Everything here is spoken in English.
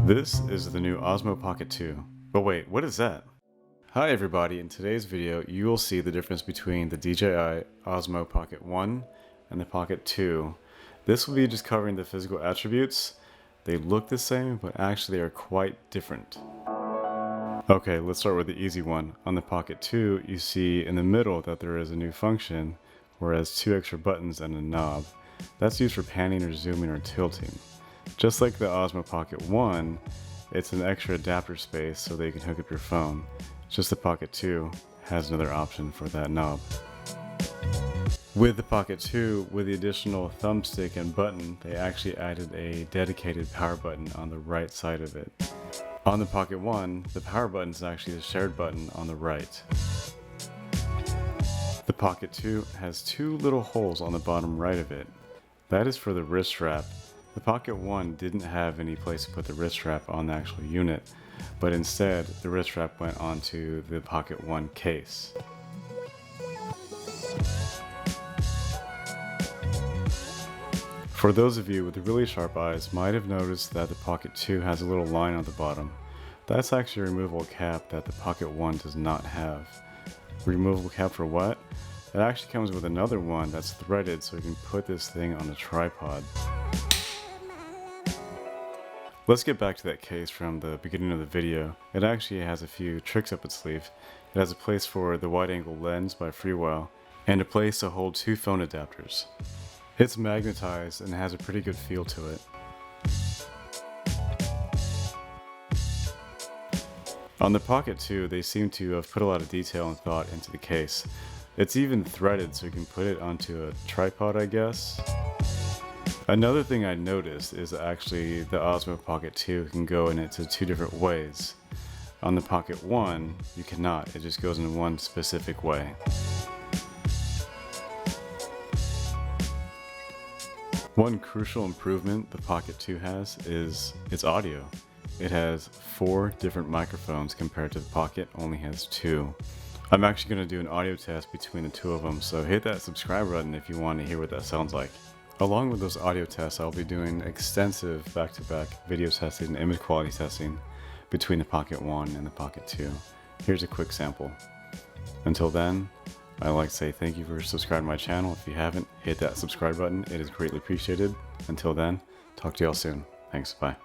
This is the new Osmo Pocket 2. But wait, what is that? Hi everybody, in today's video you will see the difference between the DJI Osmo Pocket 1 and the Pocket 2. This will be just covering the physical attributes. They look the same, but actually they are quite different. Okay, let's start with the easy one. On the Pocket 2, you see in the middle that there is a new function, whereas 2 extra buttons and a knob. That's used for panning or zooming or tilting. Just like the Osmo Pocket 1, it's an extra adapter space so that you can hook up your phone. Just the Pocket 2 has another option for that knob. With the Pocket 2, with the additional thumbstick and button, they actually added a dedicated power button on the right side of it. On the Pocket 1, the power button is actually the shared button on the right. The Pocket 2 has 2 little holes on the bottom right of it. That is for the wrist strap. The Pocket 1 didn't have any place to put the wrist strap on the actual unit, but instead the wrist strap went onto the Pocket 1 case. For those of you with really sharp eyes might have noticed that the Pocket 2 has a little line on the bottom. That's actually a removable cap that the Pocket 1 does not have. Removable cap for what? It actually comes with another one that's threaded so you can put this thing on a tripod. Let's get back to that case from the beginning of the video. It actually has a few tricks up its sleeve. It has a place for the wide-angle lens by Freewell, and a place to hold 2 phone adapters. It's magnetized and has a pretty good feel to it. On the Pocket 2, they seem to have put a lot of detail and thought into the case. It's even threaded so you can put it onto a tripod, I guess. Another thing I noticed is actually the Osmo Pocket 2 can go in it to 2 different ways. On the Pocket 1, you cannot. It just goes in one specific way. One crucial improvement the Pocket 2 has is its audio. It has 4 different microphones compared to the Pocket only has 2. I'm actually going to do an audio test between the 2 of them, so hit that subscribe button if you want to hear what that sounds like. Along with those audio tests, I'll be doing extensive back-to-back video testing and image quality testing between the Pocket 1 and the Pocket 2. Here's a quick sample. Until then, I'd like to say thank you for subscribing to my channel. If you haven't, hit that subscribe button. It is greatly appreciated. Until then, talk to y'all soon. Thanks, bye.